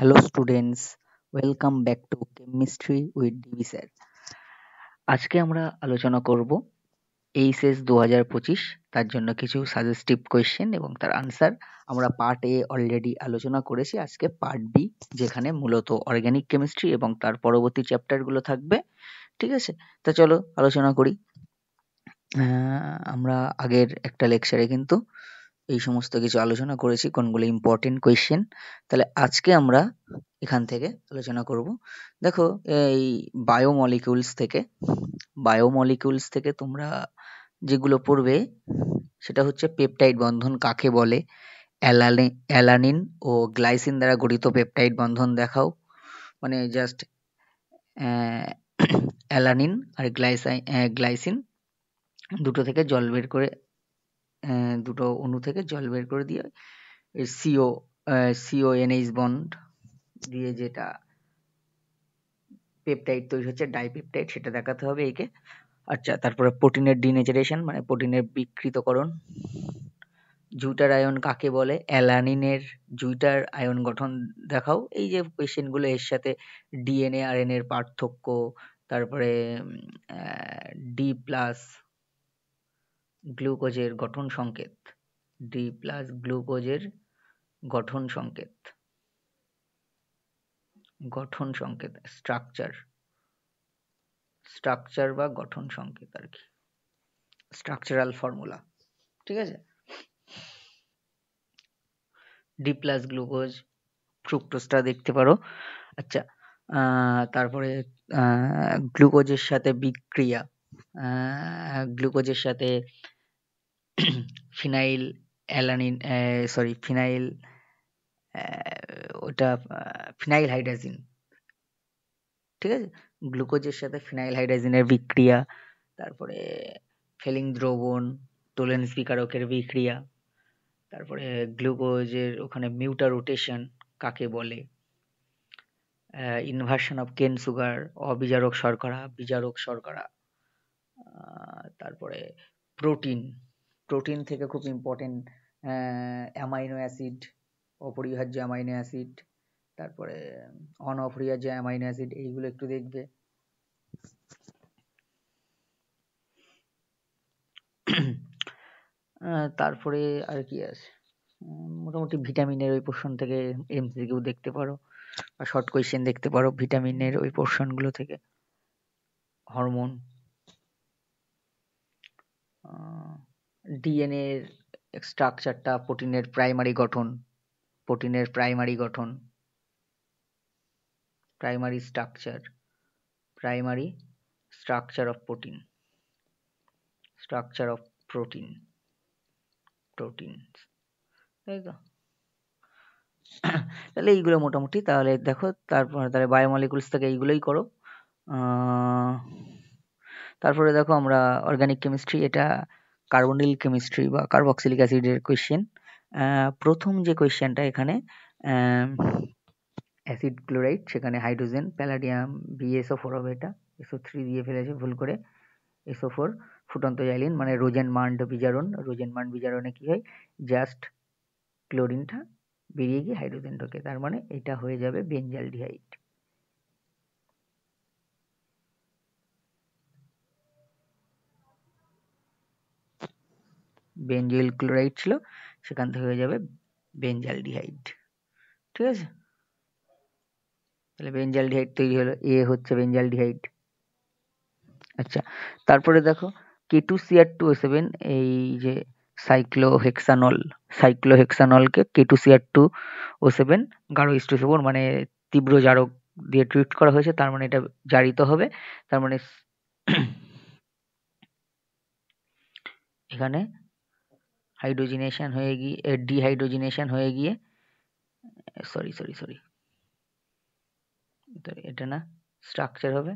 Hello students, welcome back to chemistry with DB sir. আজকে আমরা আলোচনা করব এইচএস 2025 তার জন্য কিছু সাজেস্টিভ কোয়েশ্চেন এবং তার আনসার। আমরা পার্ট এ অলরেডি আলোচনা করেছি, আজকে পার্ট বি, যেখানে মূলত অর্গানিক কেমিস্ট্রি এবং তার পরবর্তী চ্যাপ্টারগুলো থাকবে। ঠিক আছে, তা চলো আলোচনা করি। আমরা আগের একটা লেকচারে কিন্তু এই সমস্ত কিছু আলোচনা করেছি, কোনগুলো ইম্পর্টেন্ট কোয়েশ্চেন। তাহলে আজকে আমরা এখান থেকে আলোচনা করব। দেখো, এই বায়োমলিকিউলস থেকে তোমরা যেগুলো পড়বে সেটা হচ্ছে পেপটাইড বন্ধন কাকে বলে, অ্যালানিন ও গ্লাইসিন দ্বারা গঠিত পেপটাইড বন্ধন দেখাও। মানে জাস্ট অ্যালানিন আর গ্লাইসিন দুটো থেকে জল বের করে, দুটো অণু থেকে জল বের করে দিয়ে সিও বন্ড দিয়ে যেটা পেপটাইড তৈরি হচ্ছে, ডাইপেপটাইড, সেটা দেখাতে হবে একে। আচ্ছা, তারপরে প্রোটিনের ডিনেচারেশন মানে প্রোটিনের বিকৃতকরণ। জুইটার আয়ন কাকে বলে, অ্যালানিনের জুইটার আয়ন গঠন দেখাও। এই যে কোয়েশ্চেনগুলো, এর সাথে ডিএনএ আর এন এর পার্থক্য, তারপরে ডি প্লাস গ্লুকোজের গঠন সংকেত, স্ট্রাকচার বা গঠন সংকেত আর কি, স্ট্রাকচারাল ফর্মুলা। ঠিক আছে, ডি প্লাস গ্লুকোজ, ফ্রুক্টোজটা দেখতে পারো। আচ্ছা, তারপরে গ্লুকোজের সাথে বিক্রিয়া, গ্লুকোজের সাথে ফিনাইল অ্যালানিন, ফিনাইল, ওটা ফিনাইল হাইড্রাজিন। ঠিক আছে, গ্লুকোজের সাথে ফিনাইল হাইড্রাজিনের বিক্রিয়া, তারপরে ফেলিং দ্রবণ, টোলেন্স বিকারকের বিক্রিয়া, তারপরে গ্লুকোজের ওখানে মিউটারোটেশন কাকে বলে, ইনভার্সন অফ কেন সুগার, অবিজারক শর্করা, বিজারক শর্করা। তারপরে প্রোটিন থেকে খুব ইম্পর্টেন্ট অ্যামাইনো অ্যাসিড, অপরিহার্য অ্যামাইনো অ্যাসিড, তারপরে অনপরিহার্য অ্যামাইনো অ্যাসিড, এইগুলো একটু দেখবে। তারপরে আর কি আছে, মোটামুটি ভিটামিনের ওই পোর্শন থেকে এমসিকিউ দেখতে পারো বা শর্ট কোয়েশ্চেন দেখতে পারো ভিটামিনের ওই পোর্শনগুলো থেকে। হরমোন, ডিএনএ এর স্ট্রাকচারটা, প্রোটিনের প্রাইমারি গঠন, প্রাইমারি স্ট্রাকচার অফ প্রোটিন, তাই তো? তাহলে এইগুলো মোটামুটি, তাহলে দেখো, তাহলে বায়োমলিকুলস থেকে এইগুলোই করো। তারপরে দেখো, আমরা অর্গানিক কেমিস্ট্রি, এটা কার্বনিল কেমিস্ট্রি বা কার্বক্সিলিক অ্যাসিডের কোয়েশ্চেন। প্রথম যে কোয়েশ্চেনটা এখানে অ্যাসিড ক্লোরাইড, সেখানে হাইড্রোজেন, প্যালাডিয়াম, BSO4 হবে, এটা SO3 দিয়ে ফেলেছে ভুল করে, SO4, ফুটন্ত জাইলিন মানে রোজেনমান্ড বিজারণে কি হয়, জাস্ট ক্লোরিনটা বেরিয়ে গিয়ে হাইড্রোজেন ঢোকে, তার মানে এটা হয়ে যাবে বেঞ্জালডিহাইড। বেঞ্জয়েল ক্লোরাইড ছিল, সেখান থেকে হয়ে যাবে বেঞ্জালডিহাইড। ঠিক আছে, তাহলে বেঞ্জালডিহাইড তৈরি হলো, এ হচ্ছে বেঞ্জালডিহাইড। আচ্ছা, তারপরে দেখো K2Cr2O7, এই যে সাইক্লোহেক্সানলকে K2Cr2O7 গাঢ় মানে তীব্র জারক দিয়ে ট্রিট করা হয়েছে, তার মানে এটা জারিত হবে, তার মানে এখানে হাইড্রোজিনেশন হয়ে গিয়ে ডিহাইড্রোজিনেশন হয়ে গিয়ে, সরি এটা না, স্ট্রাকচার হবে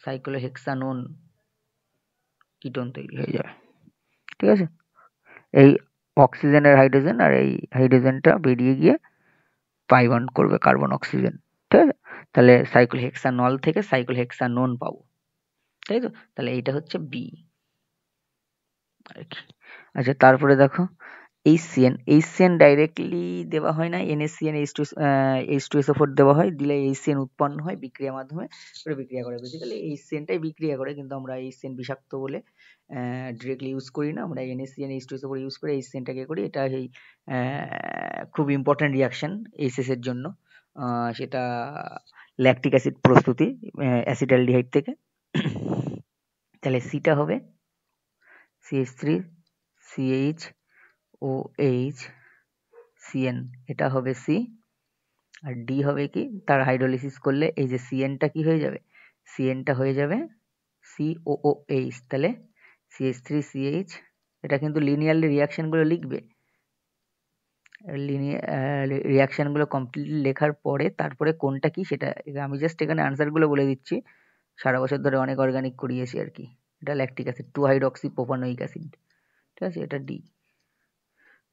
সাইক্লোহেক্সানোন কিটোন তৈরি হয়ে যাবে। ঠিক আছে, এই অক্সিজেনের হাইড্রোজেন আর এই হাইড্রোজেনটা বেরিয়ে গিয়ে পাই বন্ড করবে কার্বন অক্সিজেন। ঠিক আছে, তাহলে সাইক্লোহেক্সানল থেকে সাইক্লোহেক্সানোন পাবো, তাই তো? তাহলে এইটা হচ্ছে বি আর কি। আচ্ছা, তারপরে দেখো HCN ডাইরেক্টলি দেওয়া হয় না, NaCN H2SO4 দেওয়া হয়, দিলে HCN উৎপন্ন হয় বিক্রিয়ার মাধ্যমে, করে বিক্রিয়া করে। বেসিক্যালি HCNটাই বিক্রিয়া করে, কিন্তু আমরা HCN বিষাক্ত বলে ডিরেক্টলি ইউজ করি না, আমরা NaCN H2SO4 ইউজ করে HCNটাকে করি। এটা এই খুব ইম্পর্টেন্ট রিয়াকশন এইচএস এর জন্য, সেটা ল্যাকটিক অ্যাসিড প্রস্তুতি অ্যাসিটালডিহাইড থেকে। তাহলে সিটা হবে CH3CHOH CN, এটা হবে সি। আর ডি হবে কি, তার হাইড্রোলিসিস করলে এই যে সিএনটা কি হয়ে যাবে, সিএনটা হয়ে যাবে COOH। তাহলে CH3CH, এটা কিন্তু লিনিয়ারলি রিয়াকশনগুলো লিখবে, রিয়াকশনগুলো কমপ্লিটলি লেখার পরে তারপরে কোনটা কি সেটা, আমি জাস্ট এখানে আনসারগুলো বলে দিচ্ছি, সারা বছর ধরে অনেক অর্গানিক করিয়েছি আর কি। এটা lactic acid 2 hydroxy propanoic acid, ঠিক আছে, এটা ডি।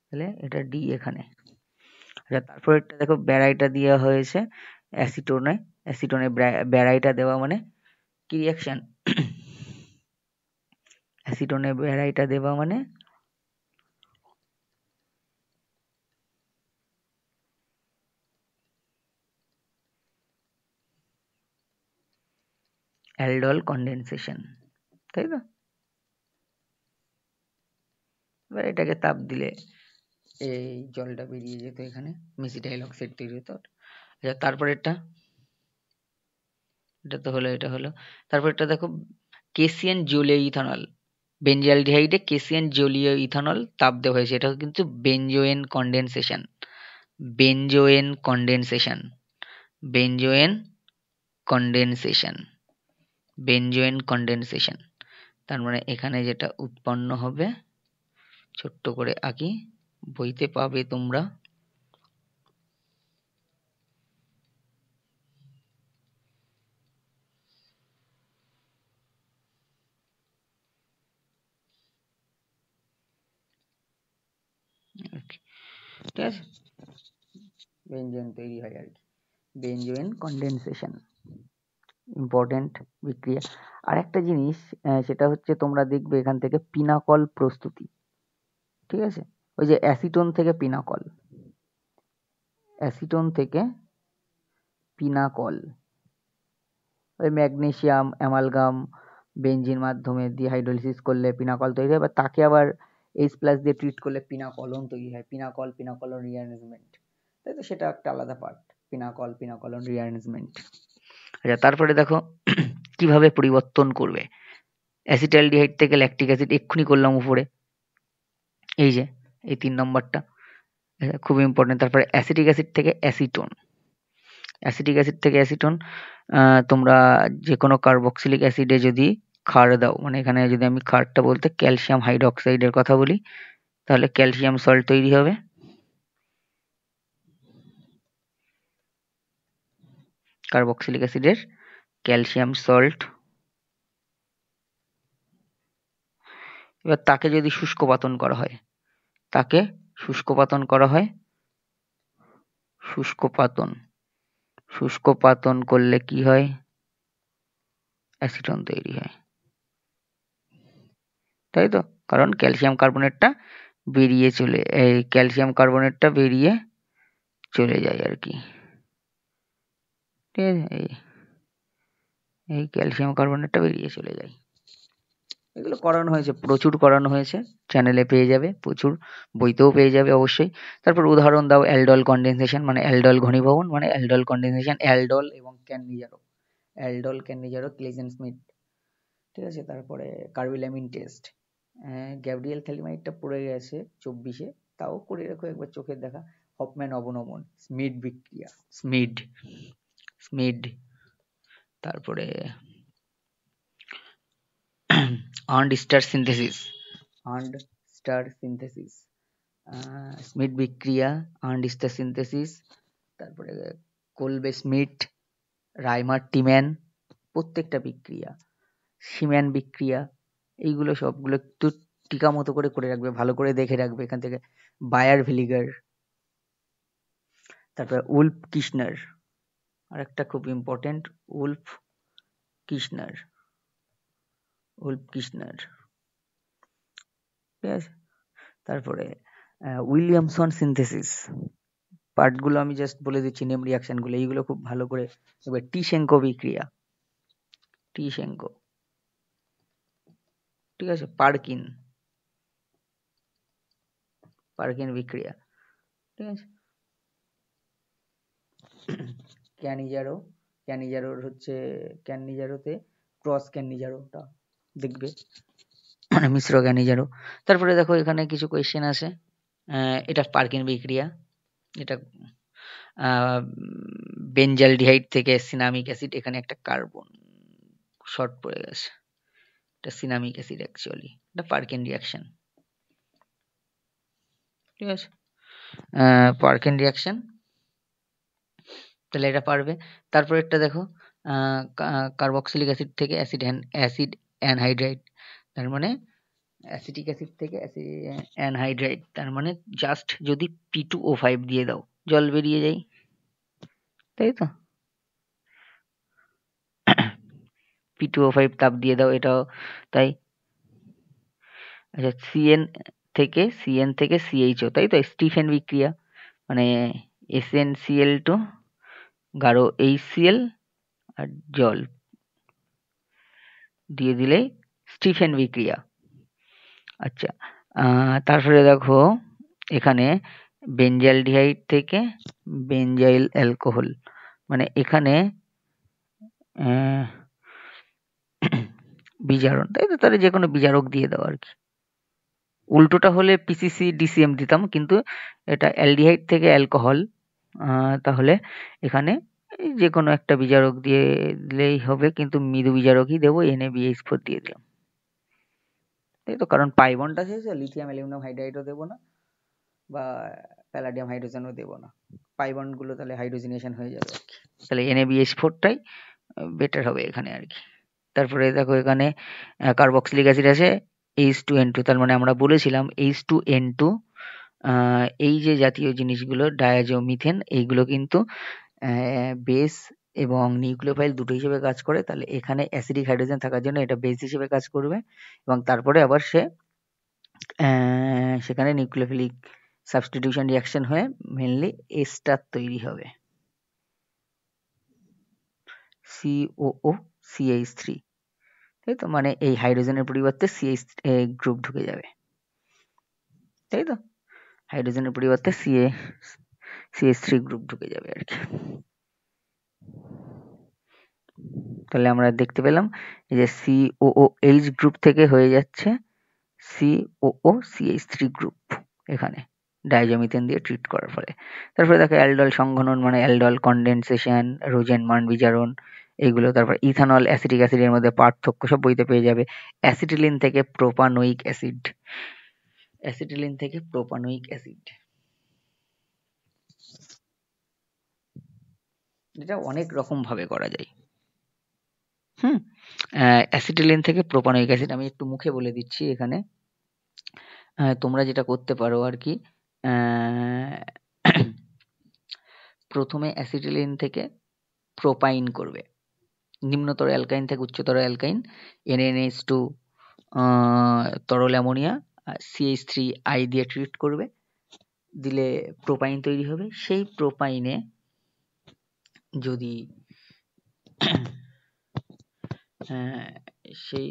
তাহলে এটা ডি এখানে। আচ্ছা, তারপর এটা দেখো ব্যারাইটা দেওয়া হয়েছে অ্যাসিটোনে, অ্যাসিটোনে ব্যারাইটা দেওয়া মানে কি রিয়াকশন, অ্যাসিটোনে ব্যারাইটা দেওয়া মানে অ্যালডল কনডেনসেশন, তাই তো? এবার এটাকে তাপ দিলে এই জলটা বেরিয়ে যেত, এখানে মেসিটাইল অক্সাইড তৈরি হতো। আচ্ছা, তারপর এটা তো হলো, এটা হলো। তারপর এটা দেখো কেসিয়ান জলীয় ইথানল, বেনজালডিহাইডে কেসিয়ান জলীয় ইথানল তাপ দেওয়া হয়েছে, এটা কিন্তু বেনজোয়েন কনডেনসেশন, বেনজোয়েন কনডেনসেশন, বেনজোয়েন কনডেনসেশন, বেনজোয়েন কনডেনসেশন। তার মানে এখানে যেটা উৎপন্ন হবে, ছোট্ট করে আঁকি, বইতে পাবে তোমরা, ঠিক আছে, বেনজোয়েন তৈরি হয় আর কি, বেনজোয়েন কনডেনসেশন, ইম্পর্টেন্ট বিক্রিয়া। আর একটা জিনিস, সেটা হচ্ছে তোমরা দেখবে এখান থেকে পিনাকল প্রস্তুতি, ঠিক আছে, ওই যে অ্যাসিটোন থেকে পিনাকল, অ্যাসিটোন থেকে পিনাকল, ওই ম্যাগনেসিয়াম অ্যামালগাম বেনজিন মাধ্যমে দিয়ে হাইড্রোলিসিস করলে পিনাকল তৈরি হয়, বা তাকে আবার H+ দিয়ে ট্রিট করলে পিনাকলন তৈরি হয়, পিনাকলন রিঅ্যারেঞ্জমেন্ট, তাই তো, সেটা একটা আলাদা পার্ট, পিনাকলন রিঅ্যারেঞ্জমেন্ট। আচ্ছা, তারপরে দেখো কিভাবে পরিবর্তন করবে, অ্যাসিটালডিহাইড থেকে ল্যাকটিক অ্যাসিড এক্ষুনি করলাম উপরে, এই যে এই 3 নম্বরটা খুব ইম্পর্টেন্ট। তারপরে অ্যাসিটিক অ্যাসিড থেকে অ্যাসিটোন, অ্যাসিটিক অ্যাসিড থেকে অ্যাসিটোন, তোমরা যে কোনো কার্বক্সিলিক অ্যাসিডে যদি ক্ষার দাও, মানে এখানে যদি আমি ক্ষারটা বলতে ক্যালসিয়াম হাইড্রক্সাইডের কথা বলি, তাহলে ক্যালসিয়াম সল্ট তৈরি হবে, কার্বক্সিলিক অ্যাসিডের ক্যালসিয়াম সল্ট। এবার তাকে যদি শুষ্কপাতন করা হয়, তাকে শুষ্কপাতন করা হয়, শুষ্কপাতন করলে কি হয়, অ্যাসিটন তৈরি হয়, তাই তো, কারণ ক্যালসিয়াম কার্বনেটটা বেরিয়ে চলে যায় আর কি, ঠিক আছে, এই ক্যালসিয়াম কার্বনেটটা বেরিয়ে চলে যায়। এগুলো করানো হয়েছে, প্রচুর করানো হয়েছে, চ্যানেলে পেয়ে যাবে, প্রচুর বইতেও পেয়ে যাবে অবশ্যই। তারপর উদাহরণ দাও, অ্যালডল কনডেনসেশন মানে অ্যালডল ঘনীভবন, মানে অ্যালডল কনডেনসেশন, অ্যালডল এবং ক্যাননিজারো ক্লেজেন স্মিথ, ঠিক আছে। তারপরে কার্বিলামিন টেস্ট, গ্যাব্রিয়েল থ্যালিমাইডটা পড়ে গেছে 24-এ, তাও করে রাখো একবার চোখের দেখা, হফম্যান অবনমন, স্মিড বিক্রিয়া, স্মিড, তারপরে আর্নড স্টার সিনথেসিস, স্মিড বিক্রিয়া, আর্নড স্টার সিনথেসিস, তারপরে কোলবে স্মিথ, রাইমার টিম্যান, প্রত্যেকটা বিক্রিয়া, সিম্যান বিক্রিয়া, এইগুলো সবগুলো একটু টিকা মতো করে রাখবে, ভালো করে দেখে রাখবে, এখান থেকে বায়ার ভিলিগার। তারপরে উলফ কিশনার, আর একটা খুব ইম্পর্টেন্ট, উলফ কিশনার, ঠিক আছে। তারপরে উইলিয়ামসন সিনথেসিস, পার্টগুলো আমি জাস্ট বলে দিচ্ছি, নেম রিয়াকশনগুলো, এইগুলো খুব ভালো করে। এবার টিশেঙ্কো বিক্রিয়া, টিশেঙ্কো, ঠিক আছে। পার্কিন, পার্কিন বিক্রিয়া, ঠিক আছে। ক্যানিজারো, ক্যানিজারোর হচ্ছে ক্যানিজারোতে ক্রস ক্যানিজারোটা দেখবে, মানে মিশ্র ক্যানিজারো। তারপরে দেখো এখানে কিছু কোয়েশ্চেন আছে, এটা পার্কিন বিক্রিয়া, এটা বেনজালডিহাইড থেকে সিনামিক অ্যাসিড, এখানে একটা কার্বন শর্ট পড়ে গেছে, এটা সিনামিক অ্যাসিড অ্যাকচুয়ালি, এটা পার্কিন রিয়াকশন, ঠিক আছে। পার্কিন রিয়াকশন, তাহলে এটা পারবে। তারপর একটা দেখো, কার্বক্সিলিক অ্যাসিড থেকে অ্যাসিড অ্যানহাইড্রাইড, তার মানে অ্যাসিটিক অ্যাসিড থেকে অ্যানহাইড্রাইড, তার মানে জাস্ট যদি P2O5 দিয়ে দাও জল বেরিয়ে যায়, তাই তো। P2O5 তাপ দিয়ে দাও, এটাও তাই। আচ্ছা, সিএন থেকে সিএইচও, তাই তো, স্টিফেন বিক্রিয়া, মানে SnCl2 গাঢ় HCl আর জল দিয়ে দিলেই স্টিফেন বিক্রিয়া। আচ্ছা, তারপরে দেখো এখানে বেনজালডিহাইড থেকে বেনজাইল অ্যালকোহল, মানে এখানে বিজারণ, তাই তো, তাহলে যে কোনো বিজারক দিয়ে দাও আর কি। উল্টোটা হলে পিসিসি ডিসিএম দিতাম, কিন্তু এটা অ্যালডিহাইড থেকে অ্যালকোহল, তাহলে এখানে যে কোনো একটা বিজারক দিয়ে দিলেই হবে, কিন্তু মৃদু বিজারকই দেবো, NaBH4 দিয়ে দিলাম, তাই তো। কারণ পাই বন্ড আছে, লিথিয়াম অ্যালুমিনিয়াম হাইড্রাইডও দেবো না, বা প্যালাডিয়াম হাইড্রোজেনও দেবো না, পাই বন্ড গুলো তাহলে হাইড্রোজেনেশন হয়ে যাবে আর কি। তাহলে NaBH4টাই বেটার হবে এখানে আর কি। তারপরে দেখো এখানে কার্বক্সিলিক অ্যাসিড আছে H2N2, তার মানে আমরা বলেছিলাম H2N2, এই যে জাতীয় জিনিসগুলো ডায়াজো মিথেন, এইগুলো কিন্তু বেস এবং নিউক্লিওফাইল দুটো হিসেবে কাজ করে, তাহলে এখানে অ্যাসিডিক হাইড্রোজেন থাকার জন্য এটা বেস হিসেবে কাজ করবে, এবং তারপরে আবার সেখানে নিউক্লিওফিলিক সাবস্টিটিউশন রিয়াকশন হয়ে মেনলি এস্টার তৈরি হবে, COOCH3, তাই তো, মানে এই হাইড্রোজেনের পরিবর্তে CH গ্রুপ ঢুকে যাবে, তাই তো, হাইড্রোজেনের পরিবর্তে CH3 গ্রুপ ঢুকে যাবে আর কি। তাহলে আমরা দেখতে পেলাম এই যে COOH গ্রুপ থেকে হয়ে যাচ্ছে COOCH3 গ্রুপ এখানে ডাইজোমিথেন দিয়ে ট্রিট করার ফলে। তারপরে দেখো অ্যালডল সংঘনন, মানে অ্যালডল কনডেনসেশন, রোজেনমান বিজারণ, এইগুলো। তারপর ইথানল অ্যাসিটিক অ্যাসিডের মধ্যে পার্থক্য সব বইতে পেয়ে যাবে। অ্যাসিটিলিন থেকে প্রোপানোয়িক অ্যাসিড, অ্যাসিটিলিন থেকে প্রোপানোয়িক অ্যাসিড, এটা অনেক রকম ভাবে করা যায়। অ্যাসিটিলিন থেকে প্রোপানোয়িক অ্যাসিড আমি একটু মুখে বলে দিচ্ছি এখানে। তোমরা যেটা করতে পারো আর কি, প্রথমে অ্যাসিটিলিন থেকে প্রোপাইন করবে, নিম্নতর অ্যালকাইন থেকে উচ্চতর অ্যালকাইন, NaNH2 তরল অ্যামোনিয়া, CH3I দিয়ে ট্রিট করবে, দিলে প্রোপাইন তৈরি হবে। সেই প্রোপাইনে যদি সেই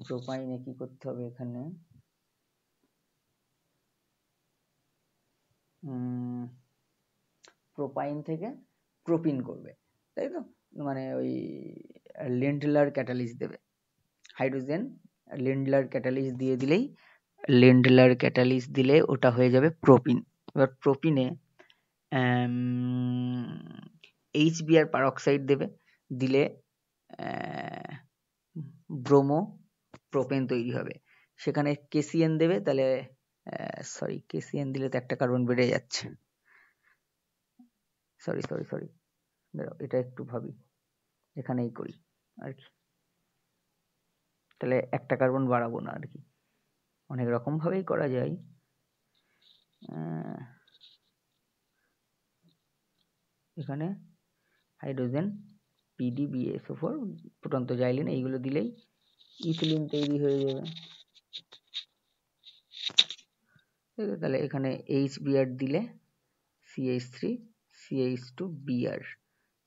প্রোপাইনে কি করতে হবে এখানে, প্রোপাইন থেকে প্রোপিন করবে, তাই তো, মানে ওই লেন্ডলার ক্যাটালিস্ট দেবে, হাইড্রোজেন লেন্ডলার ক্যাটালিস্ট দিয়ে দিলেই, লেন্ডলার ক্যাটালিস্ট দিলে ওটা হয়ে যাবে প্রোপিন। এবার প্রোপিনে HBr পারঅক্সাইড দেবে, দিলে ব্রোমো প্রোপেন তৈরি হবে। সেখানে KCN দেবে, তাহলে KCN দিলে তো একটা কার্বন বেড়ে যাচ্ছে, সরি, এটা একটু ভাবি, এখানেই করি আর কি, তাহলে একটা কার্বন বাড়াবো না আর কি, অনেক রকম ভাবেই করা যায়। এখানে হাইড্রোজেন PDBSO4 ফুটন্ত জাইলিন, এইগুলো দিলেই ইথিলিন তৈরি হয়ে যাবে। ঠিক আছে, তাহলে এখানে HBr দিলে CH3 CH2 Br,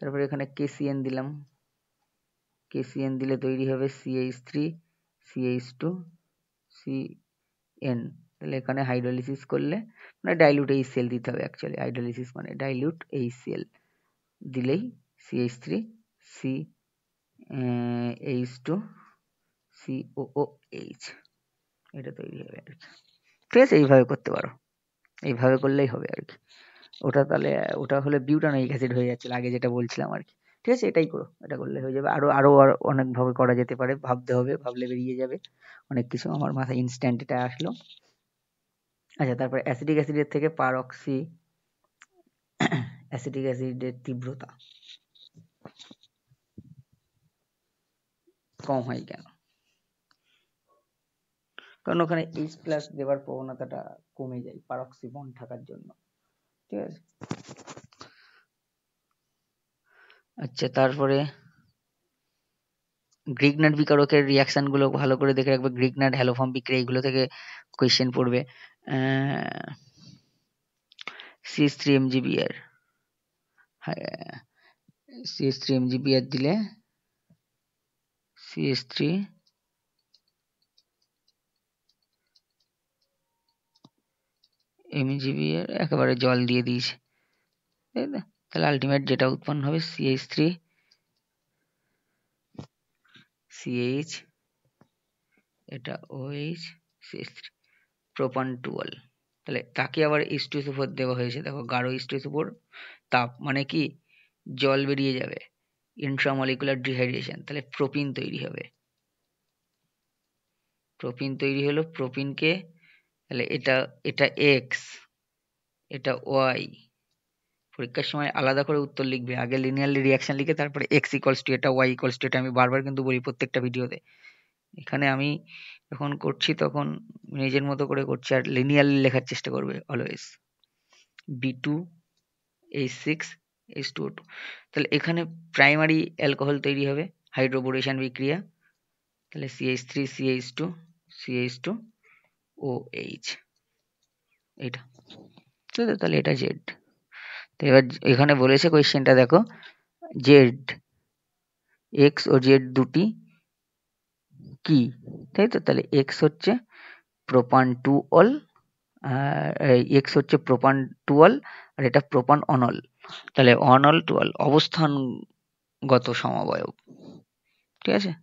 তারপরে এখানে KCN দিলাম, KCN দিলে তৈরি হবে CH3 CH2 CN, তাহলে এখানে হাইড্রোলিসিস করলে মানে ডাইলিউট HCl দিতে হবে, অ্যাকচুয়ালি হাইড্রোলিসিস মানে ডাইলিউট HCl দিলেই CH3 H2 COOH এটা তৈরি হবে আর কি। ঠিক আছে, এইভাবে করতে পারো, এইভাবে করলেই হবে আর কি। ওটা তাহলে ওটা হলে বিউটানোইক অ্যাসিড হয়ে যাচ্ছিল আগে যেটা বলছিলাম আর কি। ঠিক আছে, এটাই করো, এটা করলে হয়ে যাবে। আরো অনেক ভাবে করা যেতে পারে, ভাবতে হবে, ভাবলে বেরিয়ে যাবে অনেক কিছু। আমার মাথায় ইনস্ট্যান্ট এটা আসলো। আচ্ছা, তারপরে অ্যাসিটিক অ্যাসিডের থেকে পারঅক্সি অ্যাসিটিক অ্যাসিডের তীব্রতা কম হয় কেন? কারণ ওখানে H প্লাস দেওয়ার প্রবণতাটা কমে যায় পারঅক্সি বন্ড থাকার জন্য। ঠিক আছে, আচ্ছা, তারপরে গ্রিগনাট বিকারকের রিয়াকশন গুলো ভালো করে দেখে রাখবে। গ্রিগনাট, হ্যালোফর্ম বিক্রিয়া, এগুলো থেকে কোয়েশ্চেন পড়বে। CH3 MgBr, CH3 MgBr দিলে CH3 MgBr একেবারে জল দিয়ে দিয়েছে, তাই না? তাহলে আলটিমেট যেটা উৎপন্ন হবে CH3 CH, এটা OH, CH3, প্রোপান 12। তাহলে তাকে আবার H2SO4 দেওয়া হয়েছে, দেখো গাঢ় H2SO4, তাপ মানে কি জল বেরিয়ে যাবে, ইন্ট্রামলিকুলার ডিহাইড্রেশন, তাহলে প্রোপিন তৈরি হবে। প্রোপিন তৈরি হলো, প্রোপিনকে তাহলে এটা এটা X, এটা Y, পরীক্ষার সময় আলাদা করে উত্তর লিখবে, আগে লিনিয়ারলি রিয়াকশন লিখে তারপরে X ইকুয়ালস টু এটা, Y ইকুয়ালস টু এটা। আমি বারবার কিন্তু বলি প্রত্যেকটা ভিডিওতে, এখানে আমি যখন করছি তখন নিজের মতো করে করছি, আর লিনিয়ারলি লেখার চেষ্টা করবে অলওয়েজ। B2H6 H2O2, তাহলে এখানে প্রাইমারি অ্যালকোহল তৈরি হবে, হাইড্রোবোরেশন বিক্রিয়া, তাহলে CH3 CH2 CH2 OH, এটা। ঠিক আছে, তাহলে এটা জেড। তো এবার এখানে বলেছে কোয়েশ্চেনটা দেখো, জেড, এক্স ও জেড দুটি কি, তাই তো? তাহলে এক্স হচ্ছে প্রোপান 2 অল, এক্স হচ্ছে প্রোপান 2 অল, আর এটা প্রোপান অনল। তাহলে অনল 2 অল অবস্থানগত সমবায়ব। ঠিক আছে,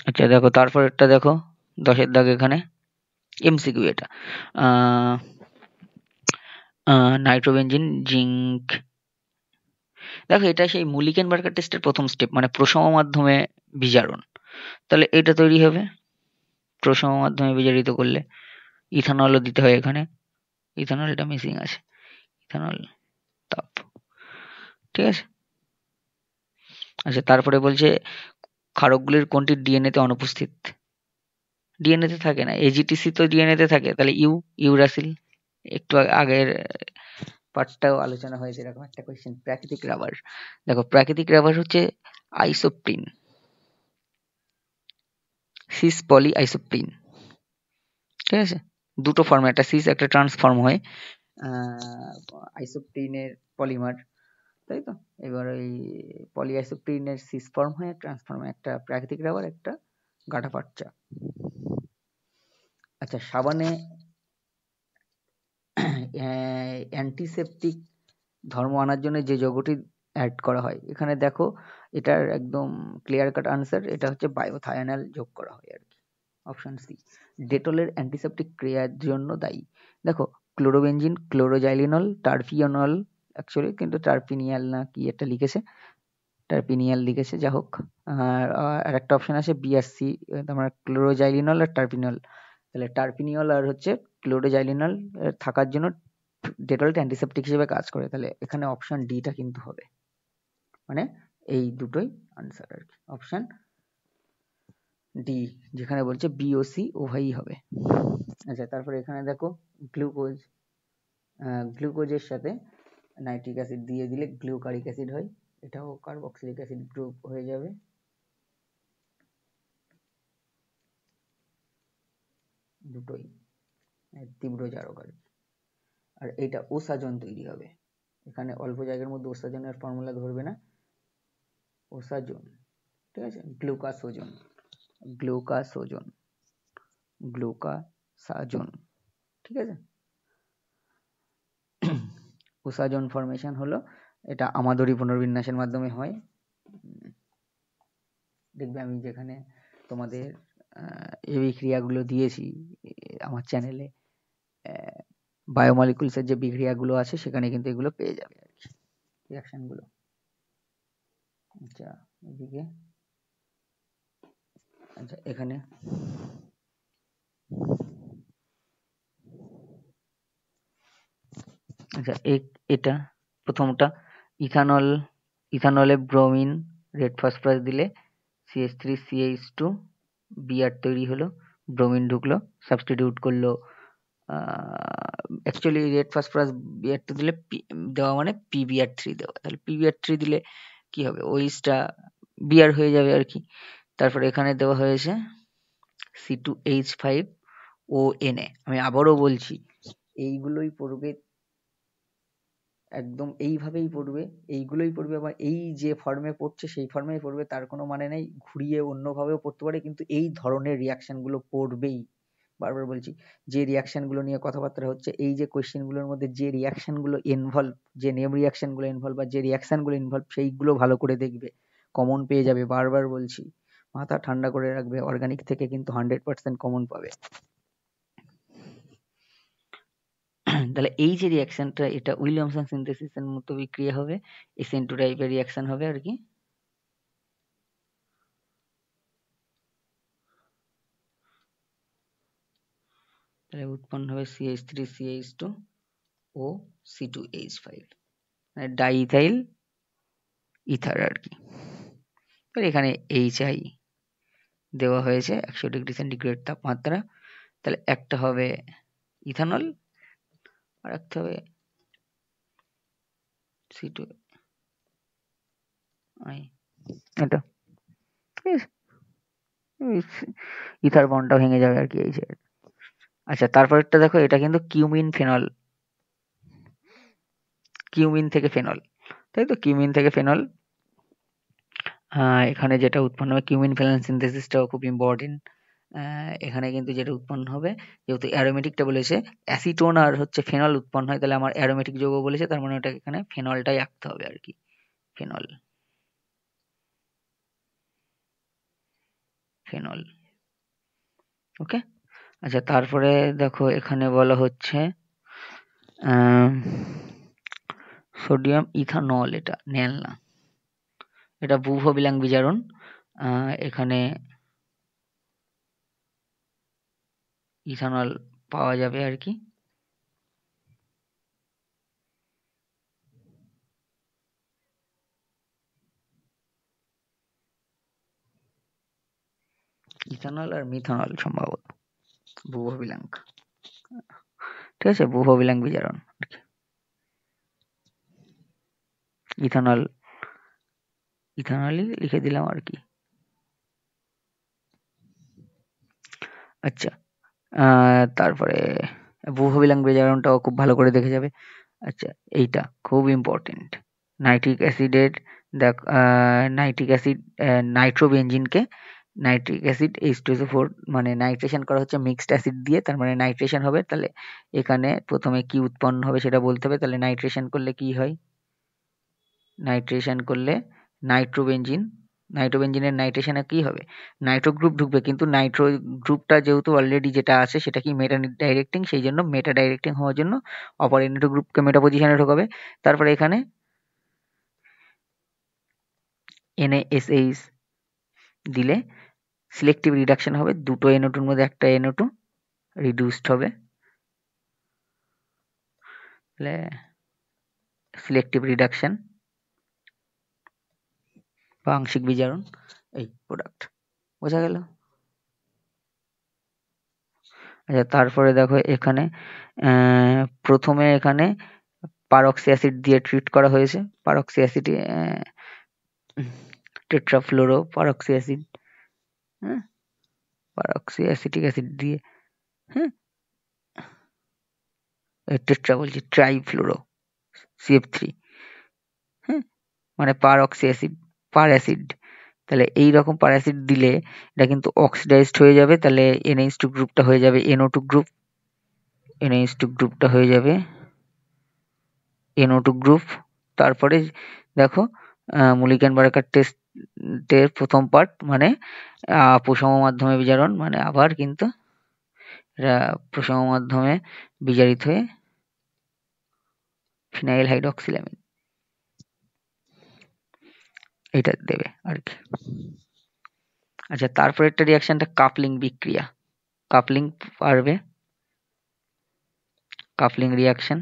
আচ্ছা দেখো তারপরেরটা দেখো, 10-এর দাগ এখানে MCQ এটা। নাইট্রোবেনজিন জিঙ্ক, দেখো এটা সেই মুলিকেনবার্গার টেস্টের প্রথম স্টেপ, মানে প্রসম মাধ্যমে বিজারণ। তাহলে এটা তৈরি হবে প্রসম মাধ্যমে বিজারিত করলে। ইথানলও দিতে হয় এখানে, ইথানলটা মিসিং আছে, ইথানল তাপ। ঠিক আছে, আচ্ছা তারপরে বলছে ক্ষারকগুলির কোনটি ডিএনএ তে অনুপস্থিত? ডিএনএ তে থাকে না, এজিটিসি তো ডিএনএ তে থাকে, তাহলে ইউরাসিল। একটু আগের পার্টটাও আলোচনা হয়েছে এরকম একটা কোয়েশ্চেন। প্রাকৃতিক রাবার, দেখো প্রাকৃতিক রাবার হচ্ছে আইসোপ্রিন, সিস পলি আইসোপ্রিন। ঠিক আছে, দুটো ফর্মে, একটা সিস একটা ট্রান্সফর্ম হয় আইসোপ্রিনের পলিমার, তাই তো? এবার ওই পলি আইসোপ্রিনের সিস ফর্ম হয়, ট্রান্সফর্ম হয়, একটা প্রাকৃতিক রাবার, একটা গাটা পাটচা। আচ্ছা, সাবানে অ্যান্টিসেপটিক ধর্ম আনার জন্য যে যৌগটি অ্যাড করা হয়, এখানে দেখো এটার একদম ক্লিয়ার কাট আনসার, এটা হচ্ছে বায়োথায়ানাল যোগ করা হয় আর কি, অপশন সি। ডেটলের অ্যান্টিসেপটিক ক্রিয়ার জন্য দায়ী, দেখো ক্লোরোবেনজিন, ক্লোরোজাইলিনল, টার্পিওনল, অ্যাকচুয়ালি কিন্তু টার্পিনিয়াল না কি একটা লিখেছে, টার্পিনিয়াল লিখেছে, যা হোক। আর একটা অপশন আছে বিআরসি, তোমার ক্লোরোজাইলিনল আর টার্পিনল। তাহলে টার্পিনিয়ল আর হচ্ছে ক্লোরোজাইলিনল থাকার জন্য ডেটলটা অ্যান্টিসেপটিক হিসেবে কাজ করে। তাহলে এখানে অপশন ডিটা কিন্তু হবে, মানে এই দুটোই আনসার আর কি, অপশন ডি, যেখানে বলছে বিওসি উভয়ই হবে। আচ্ছা, তারপরে এখানে দেখো গ্লুকোজ, গ্লুকোজের সাথে নাইট্রিক অ্যাসিড দিয়ে দিলে গ্লুকারিক অ্যাসিড হয়, এটাও কার্বক্সিলিক অ্যাসিড গ্রুপ হয়ে যাবে। দুটোই তীব্র জারক আর কি। আর এইটা ওসাজন তৈরি হবে, এখানে অল্প জায়গার মধ্যে ওসাজনের ফর্মুলা ধরবে না, ওসাজন, ঠিক আছে, গ্লুকাসোজন, গ্লুকাসোজন, গ্লুকাসাজন, ঠিক আছে। ওসাজন ফরমেশন হলো, এটা আমাদরি পুনর্বিন্যাসের মাধ্যমে হয়। দেখবে আমি যেখানে তোমাদের এই বিক্রিয়াগুলো দিয়েছি আমার চ্যানেলে, বায়োমলিকুলসের যে বিক্রিয়াগুলো আছে সেখানে কিন্তু এগুলো পেয়ে যাবে আর কি, রিয়াকশনগুলো। আচ্ছা এদিকে, আচ্ছা এখানে আচ্ছা এটা প্রথমটা ইথানল, ইথানলে ব্রোমিন রেড ফসফরাস দিলে CH3CH2 বিআর তৈরি হলো, ব্রোমিন ঢুকলো, সাবস্টিটিউট করলো, অ্যাকচুয়ালি রেড ফসফরাস বিআর2 দিলে দেওয়া মানে PbR3 দেওয়া, তাহলে PbR3 দিলে কি হবে, ওইসটা বিআর হয়ে যাবে আর কি। তারপরে এখানে দেওয়া হয়েছে C2H5ONa। আমি আবারও বলছি, এইগুলোই পড়বে, একদম এইভাবেই পড়বে, এইগুলোই পড়বে, আবার এই যে ফর্মে পড়ছে সেই ফর্মেই পড়বে, তার কোনো মানে নেই, ঘুরিয়ে অন্যভাবেও পড়তে পারে, কিন্তু এই ধরনের রিয়াকশনগুলো পড়বেই। বারবার বলছি, যে রিয়াকশনগুলো নিয়ে কথাবার্তা হচ্ছে, এই যে কোয়েশ্চেনগুলোর মধ্যে যে রিয়াকশনগুলো ইনভলভ, যে নেম রিয়াকশনগুলো ইনভলভ বা যে রিয়াকশনগুলো ইনভলভ, সেইগুলো ভালো করে দেখবে, কমন পেয়ে যাবে। বারবার বলছি, মাথা ঠান্ডা করে রাখবে, অর্গানিক থেকে কিন্তু 100% কমন পাবে। তাহলে এই যে রিয়াকশনটা, এটা উইলিয়ামসন সিনথেসিসের মতো বিক্রিয়া হবে, SN2 টাইপের রিয়াকশন হবে আর কি। তাহলে উৎপন্ন হবে CH3CH2 ও C2H5, মানে ডাইইথাইল ইথার আর কি। এখানে HI দেওয়া হয়েছে 100°C তাপমাত্রা। তাহলে একটা হবে ইথানল আর একটা হবে C2I, এটা ইথার বন্ডটা ভেঙে যাবে আর কি এই জায়গায়। আচ্ছা তারপরেরটা দেখো, এটা কিন্তু কিউমিন ফেনল, কিউমিন থেকে ফেনল, তাই তো, কিউমিন থেকে ফেনল। এখানে যেটা উৎপন্ন হবে, কিউমিন ফেনল সিনথেসিসটাও খুব ইম্পর্টেন্ট। এখানে কিন্তু যেটা উৎপন্ন হবে, যেহেতু অ্যারোমেটিকটা বলেছে অ্যাসিটোন আর হচ্ছে ফেনল উৎপন্ন হয়, তাহলে আমার অ্যারোমেটিক যৌগ বলেছে, তার মানে ওটা এখানে ফেনলটাই আঁকতে হবে আর কি, ফেনল, ফেনল, ওকে। আচ্ছা তারপরে দেখো এখানে বলা হচ্ছে সোডিয়াম ইথানল, এটা নেল না, এটা বুভবিলাং বিজারণ। এখানে ইথানল পাওয়া যাবে আর কি। ইথানল আর মিথানল সম্ভবত বুভবিলাং, ঠিক আছে, বুভবিলাং বিজারণ। ইথানল, ইথানলই লিখে দিলাম আর কি। আচ্ছা তারপরে বুভবিলাং বিজারণটাও খুব ভালো করে দেখে যাবে। আচ্ছা এইটা খুব ইম্পর্টেন্ট, নাইট্রিক অ্যাসিডের দেখ, নাইট্রিক অ্যাসিড, নাইট্রোবেনজিনকে নাইট্রিক অ্যাসিড H2SO4 মানে নাইট্রেশন করা হচ্ছে মিক্সড অ্যাসিড দিয়ে, তার মানে নাইট্রেশন হবে। তাহলে এখানে প্রথমে কি উৎপন্ন হবে সেটা বলতে হবে। তাহলে নাইট্রেশন করলে কি হয়, নাইট্রেশন করলে নাইট্রোবেনজিন, নাইট্রোবেনজিনের নাইট্রেশনে কি হবে, নাইট্রো গ্রুপ ঢুকবে, কিন্তু নাইট্রো গ্রুপটা যেহেতু অলরেডি যেটা আছে সেটা কি মেটা ডাইরেক্টিং, সেই জন্য মেটা ডাইরেক্টিং হওয়ার জন্য অপর নাইট্রো গ্রুপকে মেটা পজিশনে ঢোকাবে। তারপরে এখানে NaSH দিলে সিলেক্টিভ রিডাকশন হবে, দুটো NO2 মধ্যে একটা NO2 রিডিউসড হবে, তাহলে সিলেক্টিভ রিডাকশন বা আংশিক বিজারণ, এই প্রোডাক্ট বোঝা গেল। আচ্ছা তারপরে দেখো এখানে প্রথমে এখানে পারক্সি অ্যাসিড দিয়ে ট্রিট করা হয়েছে, পারক্সি অ্যাসিড, টেট্রাফ্লোরো পারক্সি অ্যাসিড, হ্যাঁ, পারক্সি অ্যাসিটিক অ্যাসিড দিয়ে হ্যাঁ, টেট্রা বলছি, ট্রাইফ্লুরো CF3, হ্যাঁ, মানে পার অক্সি অ্যাসিড, পার অ্যাসিড। তাহলে এই রকম পার অ্যাসিড দিলে এটা কিন্তু অক্সিডাইজড হয়ে যাবে, তাহলে NH2 গ্রুপটা হয়ে যাবে NO2 গ্রুপ, NH2 গ্রুপটা হয়ে যাবে NO2 গ্রুপ। তারপরে দেখো মুলিকান বার্কার টেস্টের প্রথম পার্ট মানে প্রসম মাধ্যমে বিজারণ, মানে আবার কিন্তু এটা প্রসম মাধ্যমে বিজারিত হয়ে ফিনাইল হাইড্রোক্সিলামিন এটা দেবে আর কি। আচ্ছা, তারপরে একটা রিয়াকশনটা কাপলিং বিক্রিয়া, কাপলিং পারবে, কাপলিং রিয়াকশন,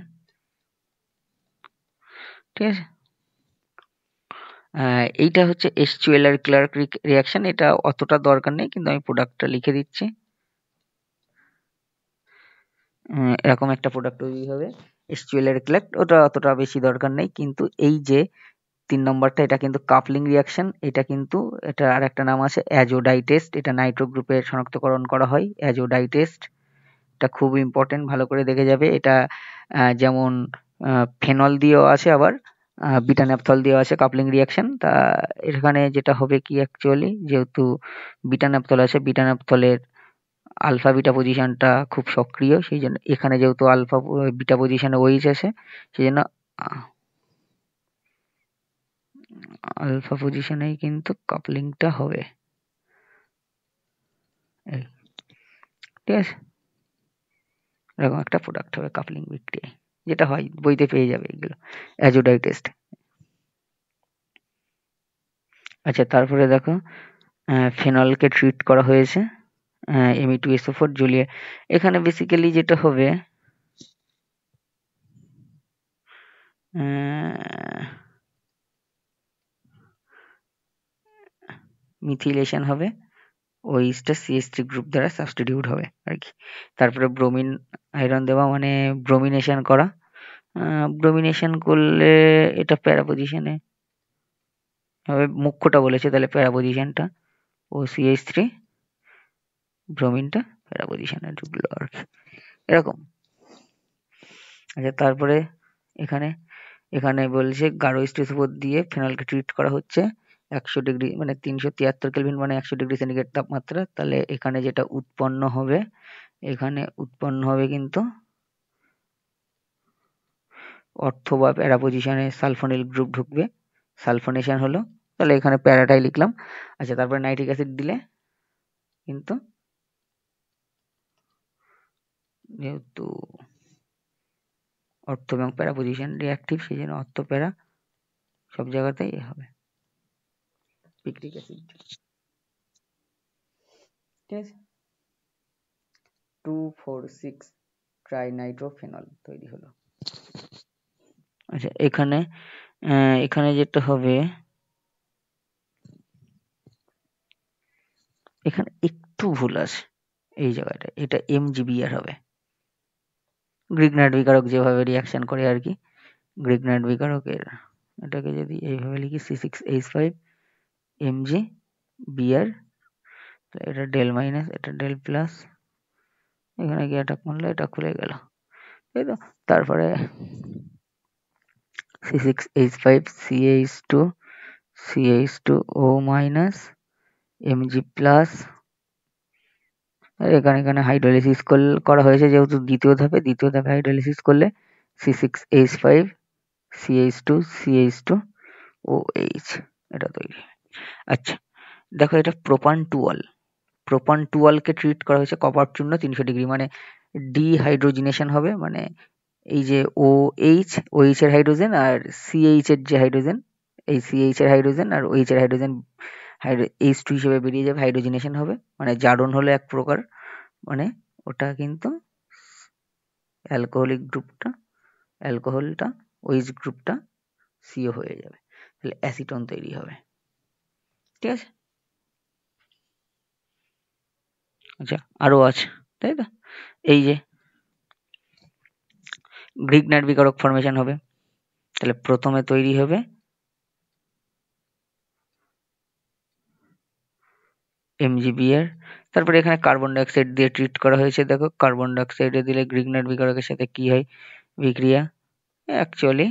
ঠিক আছে। এইটা হচ্ছে এসচুয়েল আর ক্লার্ক রিয়াকশন, এটা অতটা দরকার নেই, কিন্তু আমি প্রোডাক্টটা লিখে দিচ্ছি। এরকম একটা প্রোডাক্ট তৈরি হবে এসচুয়েল আর ক্লার্ক, ওটা অতটা বেশি দরকার নেই। কিন্তু এই যে 3 নম্বরটা, এটা কিন্তু কাপলিং রিয়াকশন, এটা কিন্তু এটা আর একটা নাম আছে অ্যাজোডাইটেস্ট, এটা নাইট্রো গ্রুপের শনাক্তকরণ করা হয় অ্যাজোডাইটেস্ট। এটা খুব ইম্পর্টেন্ট, ভালো করে দেখে যাবে। এটা যেমন ফেনল দিয়েও আছে, আবার বিটা ন্যাপথল দিয়েও আছে কাপলিং রিয়াকশন। তা এখানে যেটা হবে কি, অ্যাকচুয়ালি যেহেতু বিটা ন্যাপথল আছে, বিটা ন্যাপথলের আলফা বিটা পজিশনটা খুব সক্রিয়, সেই জন্য এখানে যেহেতু আলফা বিটা পজিশনে ওইচ আছে, সেই জন্য আলফা পজিশনেই কিন্তু কাপলিংটা হবে, ঠিক আছে। এরকম একটা প্রোডাক্ট হবে কাপলিং বিক্রিয়ায়, যেটা হয় বইতে পেয়ে যাবে এগুলো, অ্যাজোডাইটেস্ট। আচ্ছা, তারপরে দেখো ফেনলকে ট্রিট করা হয়েছে Me2SO4 জ্বলিয়ে। এখানে বেসিক্যালি যেটা হবে মিথিলেশন হবে, ওইচটা CH3 গ্রুপ দ্বারা সাবস্টিটিউট হবে আর কি। তারপরে ব্রোমিন আয়রন দেওয়া মানে ব্রোমিনেশন করা, ব্রোমিনেশন করলে এটা প্যারা পজিশনে হবে, মুখ্যটা বলেছে তাহলে প্যারা পজিশনটা, ও CH3 ব্রোমিনটা প্যারা পজিশনে ঢুকলো আর কি, এরকম। আচ্ছা, তারপরে এখানে এখানে বলছে গাঢ় স্টিসোফোর দিয়ে ফেনলকে ট্রিট করা হচ্ছে 100 ডিগ্রি মানে 373 কেলভিন মানে 100 ডিগ্রি সেন্টিগ্রেড তাপমাত্রা। তাহলে এখানে যেটা উৎপন্ন হবে, এখানে উৎপন্ন হবে কিন্তু অর্থ বা প্যারা পজিশনে সালফোনিল গ্রুপ ঢুকবে, সালফোনেশন হলো, তাহলে এখানে প্যারাটাই লিখলাম। আচ্ছা, তারপরে নাইট্রিক অ্যাসিড দিলে কিন্তু যেহেতু অর্থ এবং প্যারা পজিশন রিঅ্যাক্টিভ, সেই জন্য অর্থ প্যারা সব জায়গাতেই হবে পিকরিক অ্যাসিড, ঠিক আছে। 2,4,6 ট্রাইনাইট্রোফেনল তৈরি হলো। আচ্ছা, এখানে এখানে যেটা হবে, এখানে একটু ভুল আছে এই জায়গাটা, এটা MgBr হবে। গ্রিগনার্ড বিকারক যেভাবে রিয়াকশন করে আর কি, গ্রিগনার্ড বিকারকের এটাকে যদি এইভাবে লিখি C6H5 MgBr, এটা ডেল মাইনাস, এটা ডেল প্লাস, এখানে গিয়ে অ্যাটাক মারলে এটা খুলে গেল, তাই তো। তারপরে C6H5 CH2O minus Mg plus, এখানে হাইড্রোলাইসিস করা হয়েছে যেহেতু দ্বিতীয় ধাপে হাইড্রোলাইসিস করলে C6H5 CH2OH এটা তৈরি। আচ্ছা, দেখো এটা প্রোপান টুয়ালকে ট্রিট করা হয়েছে কপার চূর্ণ 300 ডিগ্রি, মানে ডিহাইড্রোজিনেশন হবে, মানে এই যে OH এর হাইড্রোজেন আর CH এর যে হাইড্রোজেন, এই CH এর হাইড্রোজেন আর OH এর হাইড্রোজেন H2 হিসেবে বেরিয়ে যাবে, হাইড্রোজিনেশন হবে, মানে জারণ হলো এক প্রকার, মানে ওটা কিন্তু অ্যালকোহলটা OH গ্রুপটা CO হয়ে যাবে, তাহলে অ্যাসিটন তৈরি হবে, ঠিক আছে। আচ্ছা, আরো আছে, তাই তো। এই যে গ্রিগনার্ড বিকারক ফর্মেশন হবে, তাহলে প্রথমে তৈরি হবে MgBr, তারপরে এখানে কার্বন ডাইঅক্সাইড দিয়ে ট্রিট করা হয়েছে। দেখো কার্বন ডাইঅক্সাইডে দিলে গ্রিগনার বিকারকের সাথে কি হয় বিক্রিয়া, অ্যাকচুয়ালি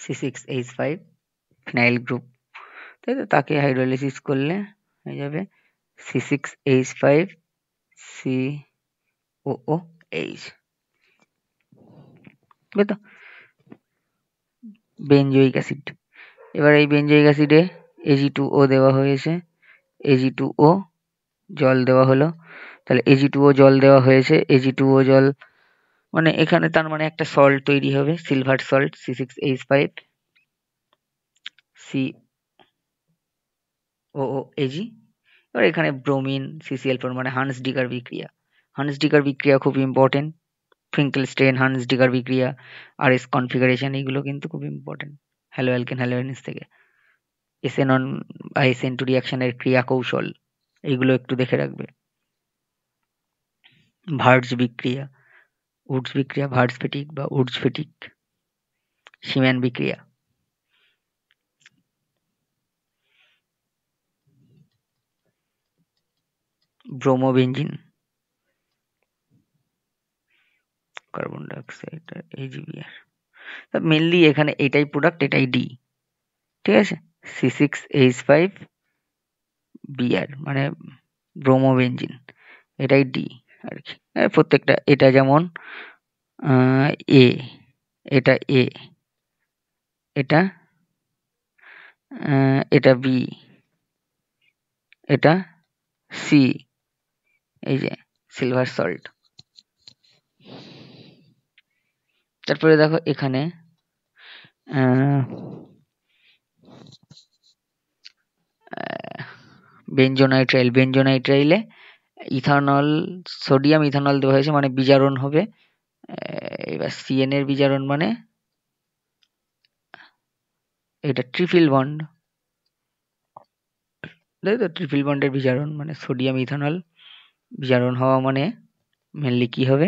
C6H5 ফিনাইল গ্রুপ, তাই তো, তাকে হাইড্রোলাইসিস করলে হয়ে যাবে C6H5 COOH, বুঝলে তো, বেনজোইক অ্যাসিড। এবার এই বেনজোইক অ্যাসিডে Ag2O দেওয়া হয়েছে, Ag2O জল দেওয়া হলো, তাহলে Ag2O জল দেওয়া হয়েছে, Ag2O জল মানে এখানে তার মানে একটা সল্ট তৈরি হবে, সিলভার সল্ট C6H5 COOAg। এবার এখানে ব্রোমিন CCl4 মানে হান্সডিকার বিক্রিয়া। হান্সডিকার বিক্রিয়া খুব ইম্পর্টেন্ট, ফিঙ্কেলস্টেইন হান্সডিকার বিক্রিয়া, আরএস কনফিগারেশন, এগুলো কিন্তু খুব ইম্পর্টেন্ট হ্যালো অ্যালকেন হ্যালোএনিস থেকে। এসএনন বা SN2 রিয়াকশনের ক্রিয়া কৌশল, এইগুলো একটু দেখে রাখবে। ভার্জ বিক্রিয়া, উডস বিক্রিয়া, ভার্জ ফেটিক বা উডস ফেটিক, সিম্যান বিক্রিয়া, ব্রোমোবেনজিন, কার্বন ডাইঅক্সাইড আর AgBr। মেনলি এখানে এটাই প্রোডাক্ট, এটাই ডি, ঠিক আছে, C6H5Br মানে ব্রোমোবেনজিন, এটাই ডি আর কি। প্রত্যেকটা এটা যেমন এ, এটা এ, এটা এটা বি, এটা সি, এই যে সিলভার সল্ট। তারপরে দেখো এখানে বেনজোনাইট্রাইল, বেনজোনাইট্রাইলে ইথানল, সোডিয়াম ইথানল দেওয়া হয়েছে মানে বিজারণ হবে। এবার CN এর বিজারণ মানে এটা ট্রিপল বন্ড, তাই তো, ট্রিপল বন্ডের বিজারণ মানে সোডিয়াম ইথানল বিজারণ হওয়া মানে মেনলি কি হবে,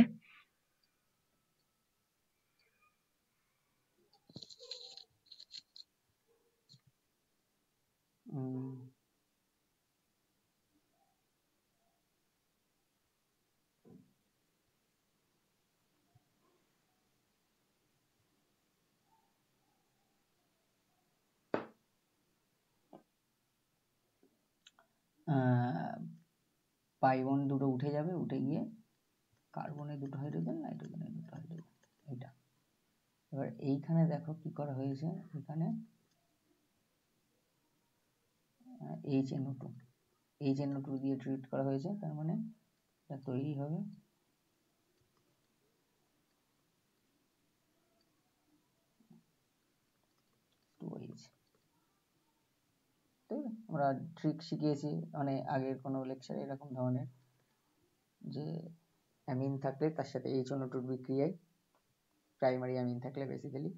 পাই বন্ড দুটো উঠে যাবে, উঠে গিয়ে কার্বনের দুটো হাইড্রোজেন, নাইট্রোজেনের দুটো হাইড্রোজেন, এটা। এবার এইখানে দেখো কি করা হয়েছে, এখানে HNO2 দিয়ে ট্রিট করা হয়েছে, তার মানে এটা তৈরি হবে OH। ঠিক আছে, আমরা ট্রিক শিখিয়েছি মানে আগের কোনো লেকচারে এরকম ধরনের, যে অ্যামিন থাকলে তার সাথে HNO2 বিক্রিয়ায়, প্রাইমারি অ্যামিন থাকলে বেসিক্যালি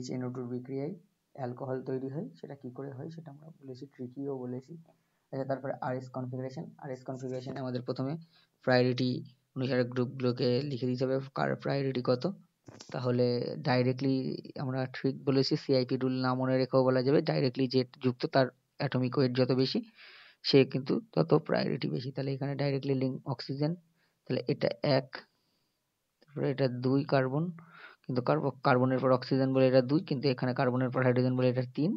HNO2 বিক্রিয়ায় অ্যালকোহল তৈরি হয়। সেটা কি করে হয় সেটা আমরা বলেছি, ট্রিকিও বলেছি। আচ্ছা, তারপরে আরএস কনফিগারেশনে আমাদের প্রথমে প্রায়োরিটি অনুসারে গ্রুপগুলোকে লিখে দিতে হবে কার প্রায়োরিটি কত। তাহলে ডাইরেক্টলি আমরা ঠিক বলেছি, সিআইপি রুল না মনে রেখেও বলা যাবে, ডাইরেক্টলি যে যুক্ত তার অ্যাটমিক ওয়েট যত বেশি সে কিন্তু তত প্রায়োরিটি বেশি। তাহলে এখানে ডাইরেক্টলি লিঙ্ক অক্সিজেন, তাহলে এটা 1, তারপরে এটা 2 কার্বন, কিন্তু কার্বনের পর অক্সিজেন বলে এটা 2, কিন্তু এখানে কার্বনের পর হাইড্রোজেন বলে এটা 3।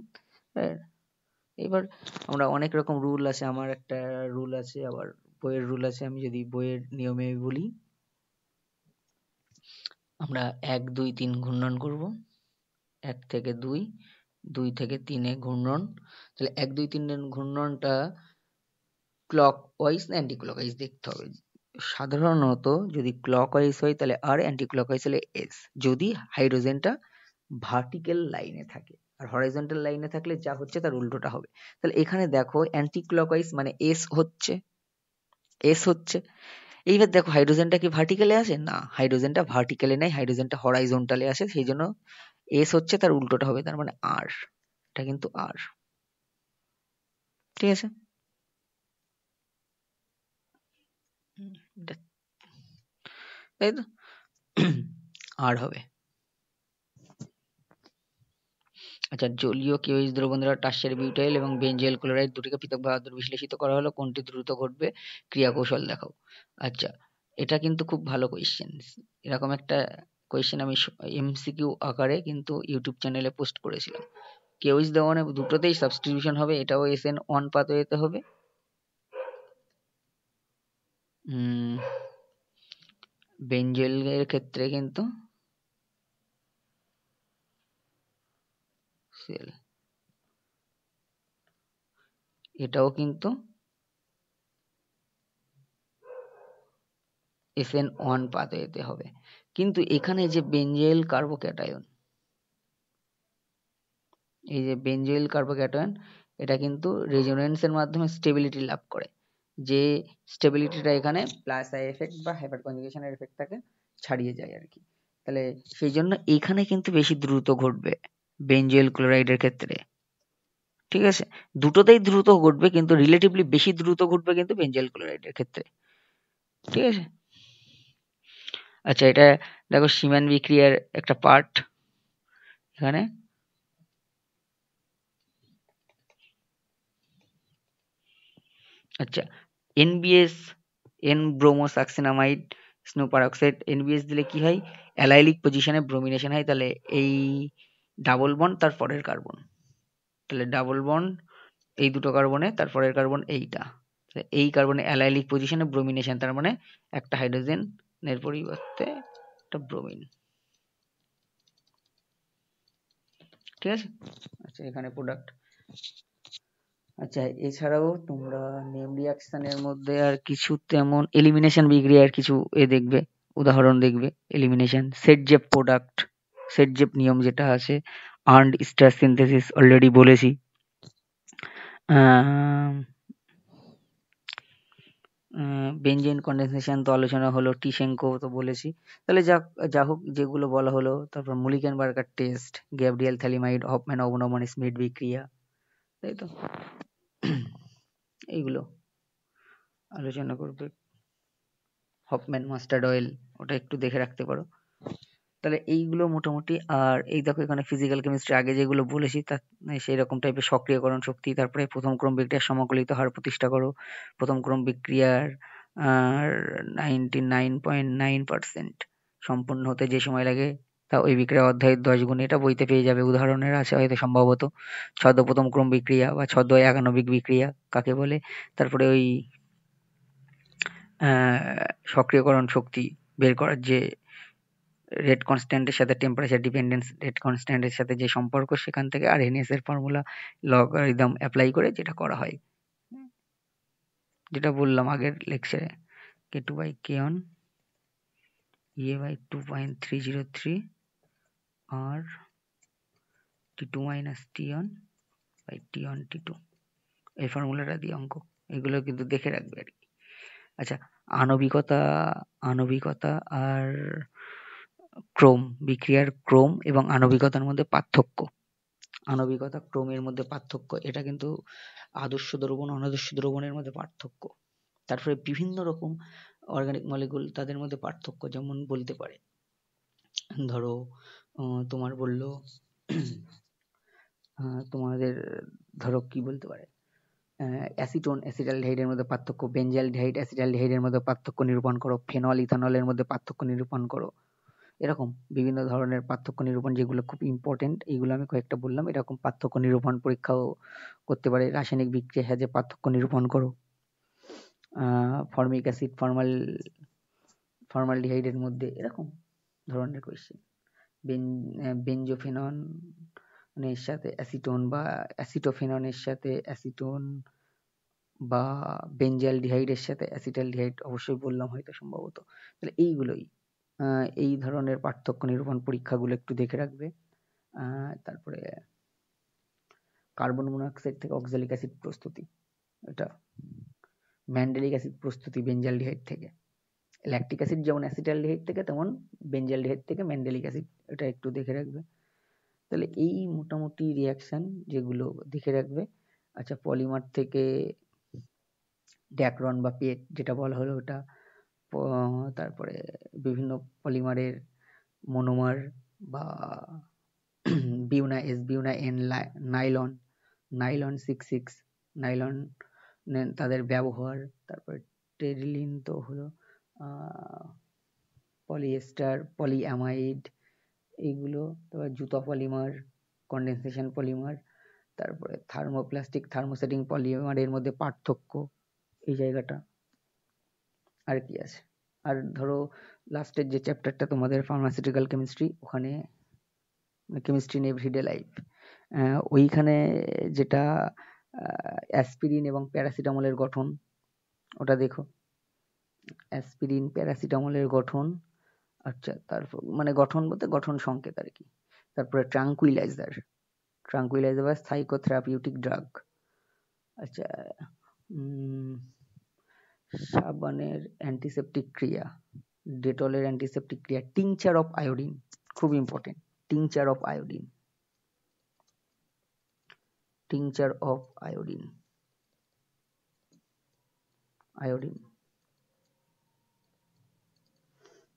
এবার আমরা অনেক রকম রুল আছে, আমার একটা রুল আছে, আবার বইয়ের রুল আছে। আমি যদি বইয়ের নিয়মে বলি, আমরা 1 2 3 ঘূর্ণন করব, 1 থেকে 2, 2 থেকে 3 এ ঘূর্ণন। তাহলে 1 2 3 এর ঘূর্ণনটা ক্লক ওয়াইজ না অ্যান্টি ক্লক ওয়াইজ দেখতে হবে। সাধারণত যদি ক্লক ওয়াইজ হয় তাহলে আর, অ্যান্টি ক্লক ওয়াইজ হলে এস, যদি হাইড্রোজেনটা ভার্টিক্যাল লাইনে থাকে। আর হরাইজন্টাল লাইনে থাকলে যা হচ্ছে তার উল্টোটা হবে। তাহলে এখানে দেখো অ্যান্টি ক্লকওয়াইজ মানে এস হচ্ছে, এইবার দেখো হাইড্রোজেনটা কি ভার্টিক্যালে আছে? না, হাইড্রোজেনটা ভার্টিক্যালে নেই, হাইড্রোজেনটা হরাইজন্টালে আসে, সেই জন্য এস হচ্ছে, তার উল্টোটা হবে, তার মানে আর, এটা কিন্তু আর, ঠিক আছে। তাই তো? আর হবে। আচ্ছা, জলীয় কেওএইচ দ্রবণ দ্বারা টার্সিয়ারি বিউটাইল এবং বেনজেল ক্লোরাইড দুটিকে পৃথকভাবে আদর বিশ্লেষিত করা হলো, কোনটি দ্রুত ঘটবে, ক্রিয়া কৌশল দেখাও। আচ্ছা, এটা কিন্তু খুব ভালো কোয়েশ্চেন। এরকম একটা কোয়েশ্চেন আমি এমসিকিউ আকারে কিন্তু ইউটিউব চ্যানেলে পোস্ট করেছিলাম। কেওএইচ দ্রবণে দুটোতেই সাবস্টিটিউশন হবে, এটাও SN1 পাথওয়েতে হবে। বেনজেলের ক্ষেত্রে কিন্তু সেল, এটাও কিন্তু SN1 পাথওয়েতে হবে। কিন্তু এখানে যে বেনজেল কার্বোক্যাটায়ন, এই যে বেনজেল কার্বোক্যাটায়ন, এটা কিন্তু রেজোনেন্সের মাধ্যমে স্টেবিলিটি লাভ করে। যে স্টেবিলিটিটা এখানে প্লাস আই এফেক্ট বা হাইপার কনজুগেশনের এফেক্টটাকে ছাড়িয়ে যায় আর কি। তাহলে সেই জন্য এখানে কিন্তু বেশি দ্রুত ঘটবে বেনজেল ক্লোরাইডের ক্ষেত্রে। ঠিক আছে, দুটোতেই দ্রুত ঘটবে কিন্তু রিলেটিভলি বেশি দ্রুত ঘটবে কিন্তু বেনজেল ক্লোরাইডের ক্ষেত্রে। ঠিক আছে। আচ্ছা, এটা দেখো সিম্যান বিক্রিয়ার একটা পার্ট এখানে। আচ্ছা, এনবিএস, এন ব্রোমোসাক্সিনামাইড স্নো পারঅক্সাইড, এনবিএস দিলে কি হয়, অ্যালাইলিক পজিশনে ব্রোমিনেশন হয়। তাহলে এই ডাবল বন্ড তার পরের কার্বন, তাহলে ডাবল বন্ড এই দুটো কার্বনে, তারপরের কার্বন এইটা, এই কার্বনে অ্যালাইলিক পজিশনে ব্রোমিনেশন, তার মানে একটা হাইড্রোজেনের পরিবর্তে একটা ব্রোমিন। ঠিক আছে। আচ্ছা, এখানে প্রোডাক্ট। আচ্ছা, এছাড়াও তোমরা নেম রিয়াকশনের মধ্যে আর কিছু তেমন এলিমিনেশন বিক্রিয়ার কিছু দেখবে, উদাহরণ দেখবে। এলিমিনেশন সেট-জেপ প্রোডাক্ট, সেট-জেপ নিয়ম যেটা আছে, আর্নড স্টার সিনথেসিস অলরেডি বলেছি। বেনজেন কন্ডেনসেশন তো আলোচনা হলো, টিশেঙ্কো তো বলেছি। তাহলে যা হোক, যেগুলো বলা হলো, তারপর মুলিকেনবার্গার টেস্ট, গ্যাব্রিয়েল থ্যালিমাইড, হফম্যান অবনমন স্মিথ বিক্রিয়া, তাই তো? এইগুলো আলোচনা করবে। হফম্যান মাস্টার্ড অয়েল, ওটা একটু দেখে রাখতে পারো। তাহলে এইগুলো মোটামুটি। আর এই দেখো এখানে ফিজিক্যাল কেমিস্ট্রি আগে যেগুলো বলেছি তার সেই রকম টাইপের সক্রিয়করণ শক্তি, তারপরে প্রথম ক্রম বিক্রিয়ার সমাকলিত হার প্রতিষ্ঠা করো, প্রথম ক্রম বিক্রিয়ার 99.9% সম্পূর্ণ হতে যে সময় লাগে তা ওই বিক্রিয়া অধ্যায়ের 10 গুণ। এটা বইতে পেয়ে যাবে, উদাহরণের আছে হয়তো সম্ভবত। ছদ্ম প্রথম ক্রম বিক্রিয়া বা ছদ্ম একানবিক বিক্রিয়া কাকে বলে, তারপরে ওই সক্রিয়করণ শক্তি বের করার যে রেট কনস্ট্যান্টের সাথে টেম্পারেচার ডিপেন্ডেন্স রেট কনস্ট্যান্টের সাথে যে সম্পর্ক, সেখান থেকে আরএনএস এর ফর্মুলা লগারিদম অ্যাপ্লাই করে যেটা করা হয়, যেটা বললাম আগের লেকচারে, k2 by k on a by 2.303 R t2 minus t on by t on t2, এই ফর্মুলাটা দিয়ে অঙ্ক, এগুলো কিন্তু দেখে রাখবে আর কি। আচ্ছা, আণবিকতা, আণবিকতা আর ক্রোম বিক্রিয়ার, ক্রোম এবং আণবিকতার মধ্যে পার্থক্য, আণবিকতা ক্রোমের মধ্যে পার্থক্য, এটা কিন্তু আদর্শ দ্রবণ অনাদর্শ দ্রবণের মধ্যে পার্থক্য। তারপরে বিভিন্ন রকম অর্গানিক মলিকুল, তাদের মধ্যে পার্থক্য যেমন বলতে পারে, ধরো তোমার বললো তোমাদের ধরো কি বলতে পারে, অ্যাসিটোন অ্যাসিটালডিহাইডের মধ্যে পার্থক্য, বেনজালডিহাইড অ্যাসিটালডিহাইডের মধ্যে পার্থক্য নিরূপণ করো, ফেনল ইথানলের মধ্যে পার্থক্য নিরূপণ করো। এরকম বিভিন্ন ধরনের পার্থক্য নিরূপণ, যেগুলো খুব ইম্পর্টেন্ট, এইগুলো আমি কয়েকটা বললাম। এরকম পার্থক্য নিরূপণ পরীক্ষাও করতে পারে। রাসায়নিক বিক্রিয়ার সাহায্যে পার্থক্য নিরূপণ করো, ফর্মিক অ্যাসিড ফর্মালডিহাইডের মধ্যে, এরকম ধরনের কোয়েশ্চেন। বেনজোফেননের সাথে অ্যাসিটোন বা অ্যাসিটোফেননের সাথে অ্যাসিটোন বা বেনজালডিহাইডের সাথে অ্যাসিটালডিহাইড, অবশ্যই বললাম হয়তো সম্ভবত। তাহলে এইগুলোই, এই ধরনের পার্থক্য নিরূপণ পরীক্ষাগুলো একটু দেখে রাখবে। তারপরে কার্বন মনোক্সাইড থেকে অক্সালিক অ্যাসিড প্রস্তুতি, এটা ম্যান্ডেলিক অ্যাসিড প্রস্তুতি বেনজালডিহাইড থেকে, ল্যাকটিক অ্যাসিড যেমন অ্যাসিটালডিহাইড থেকে, তেমন বেনজালডিহাইড থেকে ম্যান্ডেলিক অ্যাসিড, এটা একটু দেখে রাখবে। তাহলে এই মোটামুটি রিয়াকশন যেগুলো দেখে রাখবে। আচ্ছা, পলিমার থেকে ড্যাক্রন বা পেট যেটা বলা হলো, ওটা তারপরে বিভিন্ন পলিমারের মনোমার বা বিউনা এন, নাইলন 66, নাইলন তাদের ব্যবহার, তারপরে টেরিলিন তো হলো পলিয়েস্টার, পলিঅ্যামাইড এইগুলো, তারপর জুতা পলিমার, কন্ডেনসেশন পলিমার, তারপরে থার্মোপ্লাস্টিক, থার্মোসেটিং পলিমারের মধ্যে পার্থক্য, এই জায়গাটা। আর কি আছে? আর ধরো লাস্টের যে চ্যাপ্টারটা তোমাদের ফার্মাসিউটিক্যাল কেমিস্ট্রি, ওখানে কেমিস্ট্রি ইন এভরিডে লাইফ, ওইখানে যেটা অ্যাসপিরিন এবং প্যারাসিটামলের গঠন, ওটা দেখো। অ্যাসপিরিন প্যারাসিটামলের গঠন, আচ্ছা, তারপর মানে গঠন বলতে গঠন সংকেত আর কি। তারপরে ট্রাঙ্কুইলাইজার বা সাইকোথেরাপিউটিক ড্রাগ। আচ্ছা, সাবানের অ্যান্টিসেপটিক ক্রিয়া, ডেটলের অ্যান্টিসেপটিক ক্রিয়া, টিংচার অফ আয়োডিন, খুব important, tincture of iodine, tincture of iodine, iodine,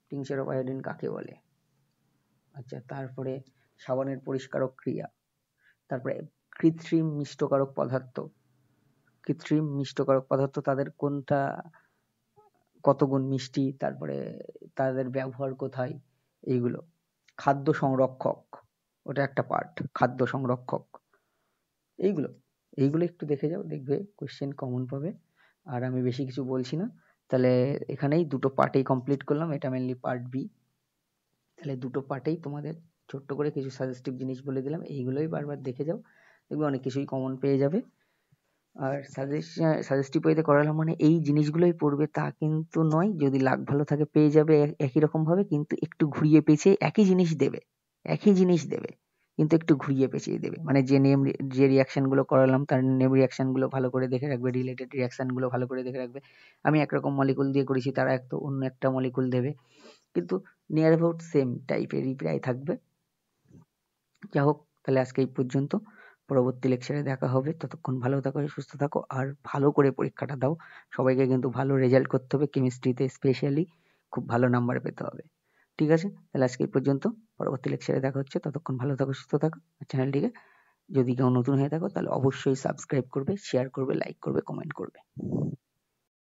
tincture of iodine কাকে বলে? আচ্ছা, তারপরে সাবানের পরিষ্কারক ক্রিয়া, তারপরে কৃত্রিম মিষ্টকারক পদার্থ, কৃত্রিম মিষ্টকারক পদার্থ তাদের কোনটা কত গুণ মিষ্টি, তারপরে তাদের ব্যবহার কোথায়, এইগুলো। খাদ্য সংরক্ষক, ওটা একটা পার্ট, খাদ্য সংরক্ষক, এইগুলো এইগুলো একটু দেখে যাও, দেখবে কোশ্চেন কমন পাবে। আর আমি বেশি কিছু বলছি না, তাহলে এখানেই দুটো পার্টেই কমপ্লিট করলাম, এটা মেনলি পার্ট বি। তাহলে দুটো পার্টেই তোমাদের ছোট্ট করে কিছু সাজেস্টিভ জিনিস বলে দিলাম, এইগুলোই বারবার দেখে যাও, দেখবে অনেক কিছুই কমন পেয়ে যাবে। আর সাজেস্টিভ ওয়েতে করালাম মানে এই জিনিসগুলোই পড়বে তা কিন্তু নয়, যদি লাক ভালো থাকে পেয়ে যাবে একই রকম ভাবে, কিন্তু একটু ঘুরিয়ে পেঁচিয়ে একই জিনিস দেবে, কিন্তু একটু ঘুরিয়ে পেঁচিয়ে দেবে। মানে যে রিয়াকশন গুলো করালাম তার নেম রিয়াকশন গুলো ভালো করে দেখে রাখবে, রিলেটেড রিয়াকশন গুলো ভালো করে দেখে রাখবে। আমি একরকম মলিকুল দিয়ে করেছি, তারা অন্য একটা মলিকুল দেবে, কিন্তু নিয়ার অ্যাবাউট সেম টাইপেরই প্রায় থাকবে। যা হোক, তাহলে আজকে এই পর্যন্ত, পরবর্তী লেকচারে দেখা হবে। ততক্ষণ ভালো থাকো, সুস্থ থাকো, আর ভালো করে পরীক্ষাটা দাও। সবাইকে কিন্তু ভালো রেজাল্ট করতে হবে, কেমিস্ট্রিতে স্পেশালি খুব ভালো নাম্বার পেতে হবে। ঠিক আছে, তাহলে আজকে এই পর্যন্ত, পরবর্তী লেকচারে দেখা হচ্ছে। ততক্ষণ ভালো থাকো, সুস্থ থাকো। আর চ্যানেলটিকে যদি কেউ নতুন হয়ে থাকো তাহলে অবশ্যই সাবস্ক্রাইব করবে, শেয়ার করবে, লাইক করবে, কমেন্ট করবে।